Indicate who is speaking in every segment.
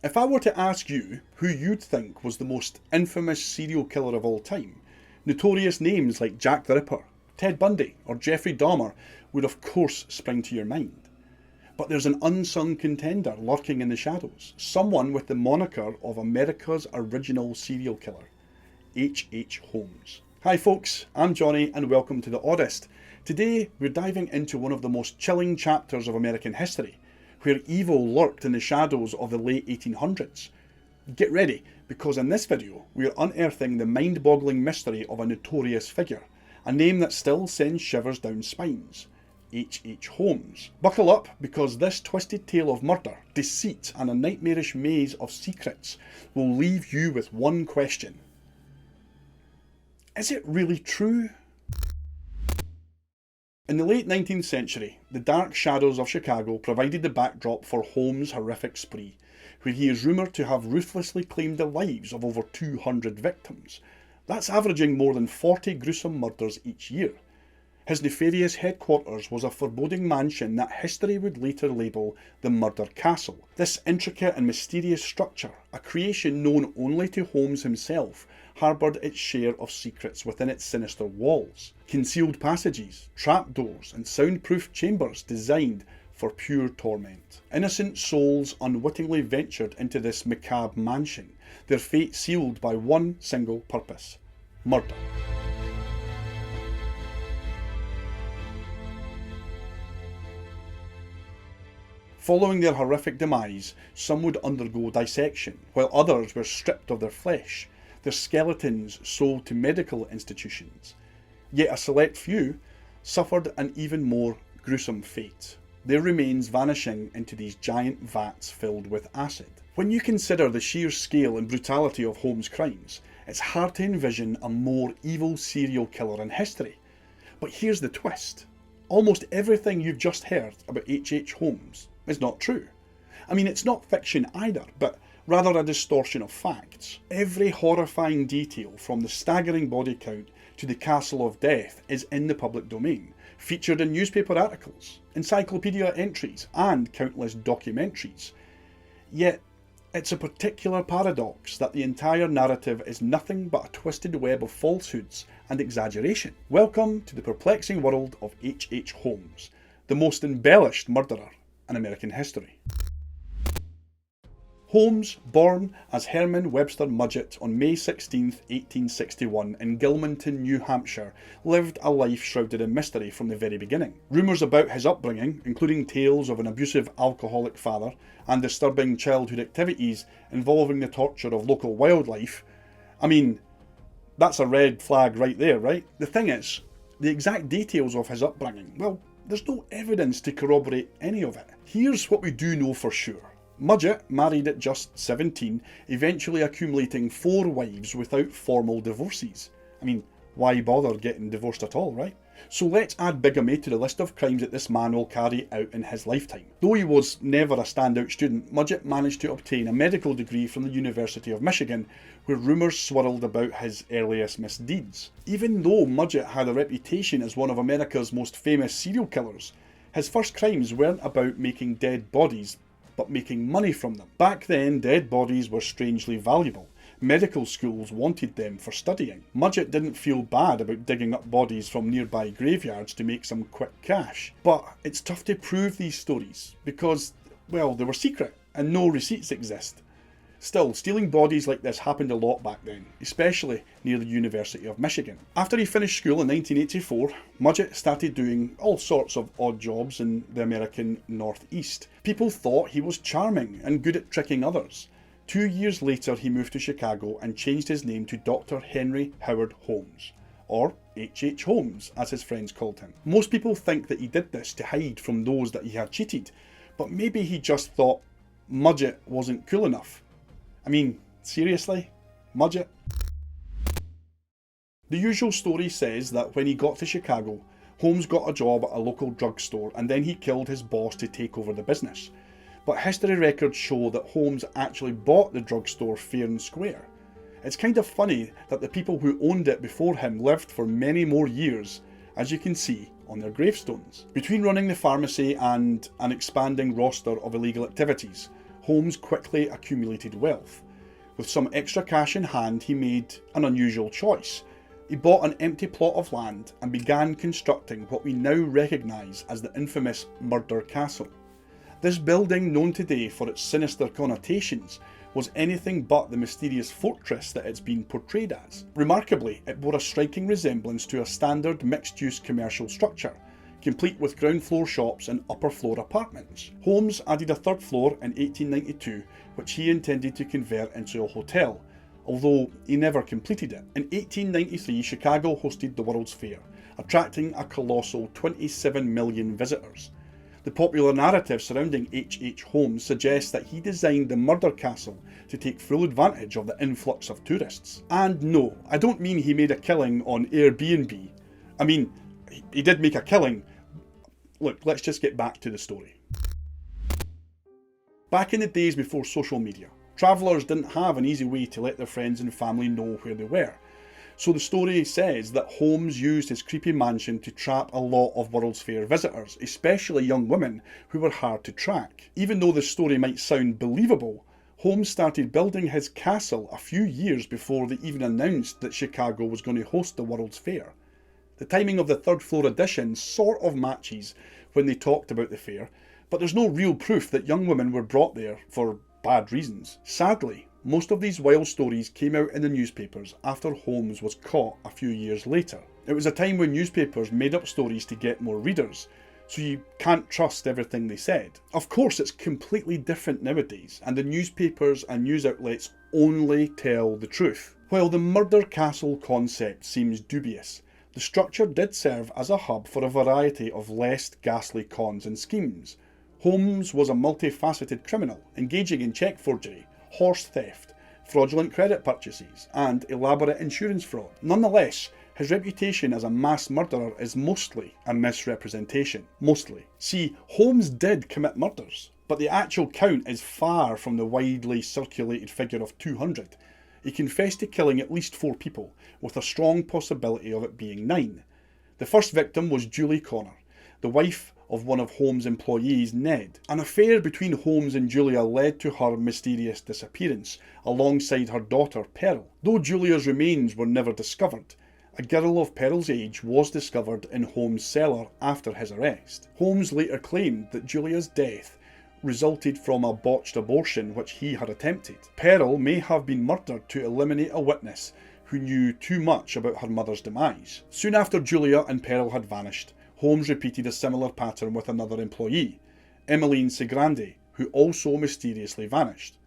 Speaker 1: If I were to ask you who you'd think was the most infamous serial killer of all time, notorious names like Jack the Ripper, Ted Bundy, or Jeffrey Dahmer would of course spring to your mind. But there's an unsung contender lurking in the shadows, someone with the moniker of America's original serial killer, H.H. Holmes. Hi folks, I'm Johnny and welcome to The Oddest. Today we're diving into one of the most chilling chapters of American history, where evil lurked in the shadows of the late 1800s. Get ready, because in this video we're unearthing the mind-boggling mystery of a notorious figure, a name that still sends shivers down spines, H.H. Holmes. Buckle up, because this twisted tale of murder, deceit and a nightmarish maze of secrets will leave you with one question. Is it really true? In the late 19th century, the dark shadows of Chicago provided the backdrop for Holmes' horrific spree, where he is rumoured to have ruthlessly claimed the lives of over 200 victims. That's averaging more than 40 gruesome murders each year. His nefarious headquarters was a foreboding mansion that history would later label the Murder Castle. This intricate and mysterious structure, a creation known only to Holmes himself, harboured its share of secrets within its sinister walls. Concealed passages, trapdoors and soundproof chambers designed for pure torment. Innocent souls unwittingly ventured into this macabre mansion, their fate sealed by one single purpose: murder. Following their horrific demise, some would undergo dissection, while others were stripped of their flesh, their skeletons sold to medical institutions. Yet a select few suffered an even more gruesome fate, their remains vanishing into these giant vats filled with acid. When you consider the sheer scale and brutality of Holmes' crimes, it's hard to envision a more evil serial killer in history. But here's the twist. Almost everything you've just heard about H.H. Holmes is not true. I mean, it's not fiction either, but rather a distortion of facts. Every horrifying detail, from the staggering body count to the Castle of Death, is in the public domain, featured in newspaper articles, encyclopedia entries and countless documentaries. Yet, it's a particular paradox that the entire narrative is nothing but a twisted web of falsehoods and exaggeration. Welcome to the perplexing world of H.H. Holmes, the most embellished murderer in American history. Holmes, born as Herman Webster Mudgett on May 16, 1861 in Gilmanton, New Hampshire, lived a life shrouded in mystery from the very beginning. Rumours about his upbringing, including tales of an abusive alcoholic father and disturbing childhood activities involving the torture of local wildlife, I mean, that's a red flag right there, right? The thing is, the exact details of his upbringing, well, there's no evidence to corroborate any of it. Here's what we do know for sure. Mudgett married at just 17, eventually accumulating 4 wives without formal divorces. I mean, why bother getting divorced at all, right? So let's add bigamy to the list of crimes that this man will carry out in his lifetime. Though he was never a standout student, Mudgett managed to obtain a medical degree from the University of Michigan, where rumours swirled about his earliest misdeeds. Even though Mudgett had a reputation as one of America's most famous serial killers, his first crimes weren't about making dead bodies, but making money from them. Back then, dead bodies were strangely valuable. Medical schools wanted them for studying. Mudgett didn't feel bad about digging up bodies from nearby graveyards to make some quick cash. But it's tough to prove these stories because, well, they were secret and no receipts exist. Still, stealing bodies like this happened a lot back then, especially near the University of Michigan. After he finished school in 1984, Mudgett started doing all sorts of odd jobs in the American Northeast. People thought he was charming and good at tricking others. 2 years later, he moved to Chicago and changed his name to Dr. Henry Howard Holmes, or H.H. Holmes, as his friends called him. Most people think that he did this to hide from those that he had cheated, but maybe he just thought Mudgett wasn't cool enough. I mean, seriously? Mudgett? The usual story says that when he got to Chicago, Holmes got a job at a local drugstore and then he killed his boss to take over the business. But history records show that Holmes actually bought the drugstore fair and square. It's kind of funny that the people who owned it before him lived for many more years, as you can see on their gravestones. Between running the pharmacy and an expanding roster of illegal activities, Holmes quickly accumulated wealth. With some extra cash in hand, he made an unusual choice. He bought an empty plot of land and began constructing what we now recognise as the infamous Murder Castle. This building, known today for its sinister connotations, was anything but the mysterious fortress that it's been portrayed as. Remarkably, it bore a striking resemblance to a standard mixed-use commercial structure, complete with ground floor shops and upper floor apartments. Holmes added a third floor in 1892, which he intended to convert into a hotel, although he never completed it. In 1893, Chicago hosted the World's Fair, attracting a colossal 27 million visitors. The popular narrative surrounding H.H. Holmes suggests that he designed the Murder Castle to take full advantage of the influx of tourists. And no, I don't mean he made a killing on Airbnb. I mean, he did make a killing. Look, let's just get back to the story. Back in the days before social media, travellers didn't have an easy way to let their friends and family know where they were. So the story says that Holmes used his creepy mansion to trap a lot of World's Fair visitors, especially young women who were hard to track. Even though the story might sound believable, Holmes started building his castle a few years before they even announced that Chicago was going to host the World's Fair. The timing of the third floor addition sort of matches when they talked about the fair, but there's no real proof that young women were brought there for bad reasons. Sadly, most of these wild stories came out in the newspapers after Holmes was caught a few years later. It was a time when newspapers made up stories to get more readers, so you can't trust everything they said. Of course, it's completely different nowadays, and the newspapers and news outlets only tell the truth. While the Murder Castle concept seems dubious, the structure did serve as a hub for a variety of less ghastly cons and schemes. Holmes was a multifaceted criminal, engaging in cheque forgery, horse theft, fraudulent credit purchases, and elaborate insurance fraud. Nonetheless, his reputation as a mass murderer is mostly a misrepresentation. Mostly. See, Holmes did commit murders, but the actual count is far from the widely circulated figure of 200. He confessed to killing at least 4 people, with a strong possibility of it being 9. The first victim was Julie Connor, the wife of one of Holmes' employees, Ned. An affair between Holmes and Julia led to her mysterious disappearance, alongside her daughter Pearl. Though Julia's remains were never discovered, a girl of Pearl's age was discovered in Holmes' cellar after his arrest. Holmes later claimed that Julia's death resulted from a botched abortion which he had attempted. Pearl may have been murdered to eliminate a witness who knew too much about her mother's demise. Soon after Julia and Pearl had vanished, Holmes repeated a similar pattern with another employee, Emmeline Segrande, who also mysteriously vanished.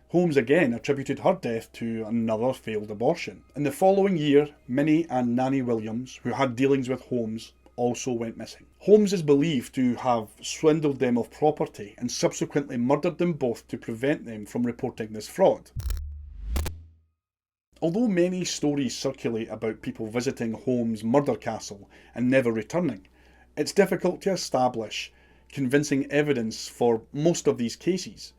Speaker 1: Holmes again attributed her death to another failed abortion. In the following year, Minnie and Nanny Williams, who had dealings with Holmes, also went missing. Holmes is believed to have swindled them of property and subsequently murdered them both to prevent them from reporting this fraud. Although many stories circulate about people visiting Holmes' murder castle and never returning, it's difficult to establish convincing evidence for most of these cases.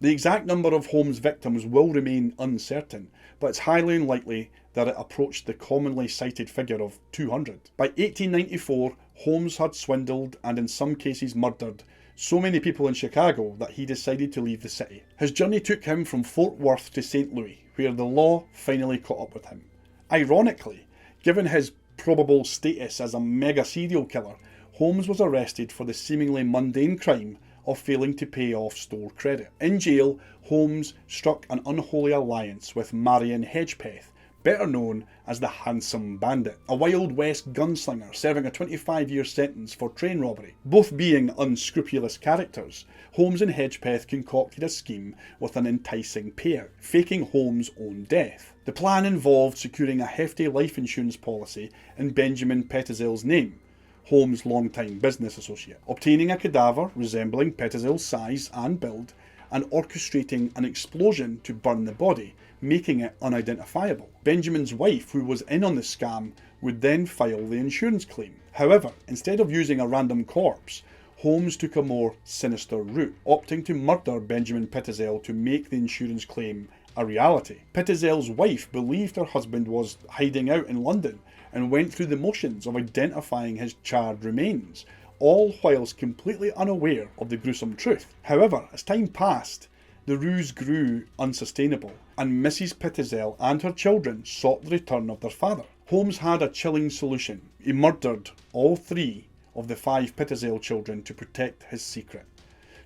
Speaker 1: The exact number of Holmes' victims will remain uncertain, but it's highly unlikely that it approached the commonly cited figure of 200. By 1894, Holmes had swindled and in some cases murdered so many people in Chicago that he decided to leave the city. His journey took him from Fort Worth to St. Louis, where the law finally caught up with him. Ironically, given his probable status as a mega serial killer, Holmes was arrested for the seemingly mundane crime of failing to pay off store credit. In jail, Holmes struck an unholy alliance with Marion Hedgepeth, better known as the Handsome Bandit, a Wild West gunslinger serving a 25-year sentence for train robbery. Both being unscrupulous characters, Holmes and Hedgepeth concocted a scheme with an enticing payout, faking Holmes' own death. The plan involved securing a hefty life insurance policy in Benjamin Pettezel's name, Holmes' longtime business associate, obtaining a cadaver resembling Pettezel's size and build, and orchestrating an explosion to burn the body, making it unidentifiable. Benjamin's wife, who was in on the scam, would then file the insurance claim. However, instead of using a random corpse, Holmes took a more sinister route, opting to murder Benjamin Pettezel to make the insurance claim a reality. Pettezel's wife believed her husband was hiding out in London and went through the motions of identifying his charred remains, all whilst completely unaware of the gruesome truth. However, as time passed, The ruse grew unsustainable, and Mrs. Pittezel and her children sought the return of their father. Holmes had a chilling solution. He murdered all 3 of the 5 Pittezel children to protect his secret.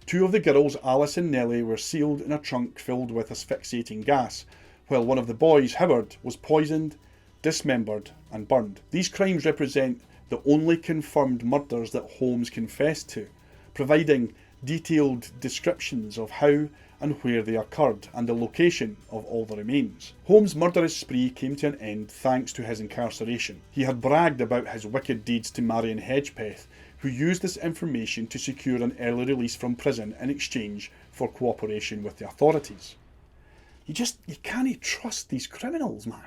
Speaker 1: 2 of the girls, Alice and Nellie, were sealed in a trunk filled with asphyxiating gas, while one of the boys, Howard, was poisoned, dismembered and burned. These crimes represent the only confirmed murders that Holmes confessed to, providing detailed descriptions of how and where they occurred and the location of all the remains. Holmes' murderous spree came to an end thanks to his incarceration. He had bragged about his wicked deeds to Marion Hedgepeth, who used this information to secure an early release from prison in exchange for cooperation with the authorities. You can't trust these criminals, man.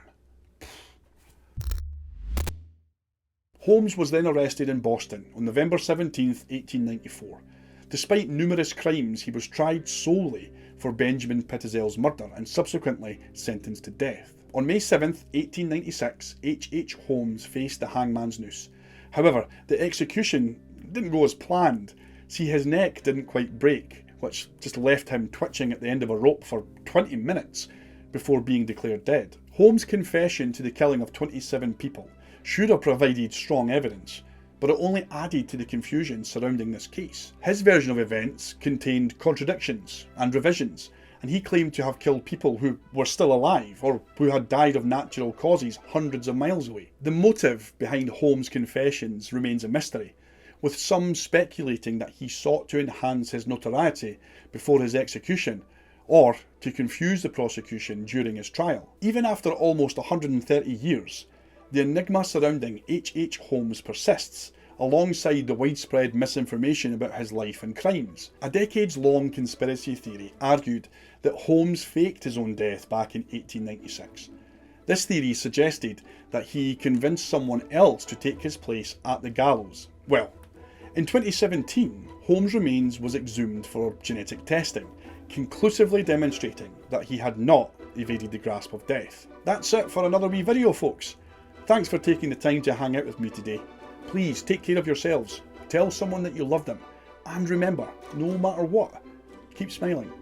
Speaker 1: Holmes was then arrested in Boston on November 17, 1894. Despite numerous crimes, he was tried solely for Benjamin Pittezel's murder and subsequently sentenced to death. On May 7, 1896, H. Holmes faced the hangman's noose. However, the execution didn't go as planned. See, his neck didn't quite break, which just left him twitching at the end of a rope for 20 minutes before being declared dead. Holmes' confession to the killing of 27 people should have provided strong evidence, but it only added to the confusion surrounding this case. His version of events contained contradictions and revisions, and he claimed to have killed people who were still alive or who had died of natural causes hundreds of miles away. The motive behind Holmes' confessions remains a mystery, with some speculating that he sought to enhance his notoriety before his execution, or to confuse the prosecution during his trial. Even after almost 130 years, the enigma surrounding H. Holmes persists, alongside the widespread misinformation about his life and crimes. A decades-long conspiracy theory argued that Holmes faked his own death back in 1896. This theory suggested that he convinced someone else to take his place at the gallows. Well, in 2017, Holmes' remains was exhumed for genetic testing, conclusively demonstrating that he had not evaded the grasp of death. That's it for another wee video, folks. Thanks for taking the time to hang out with me today. Please take care of yourselves, tell someone that you love them, and remember, no matter what, keep smiling.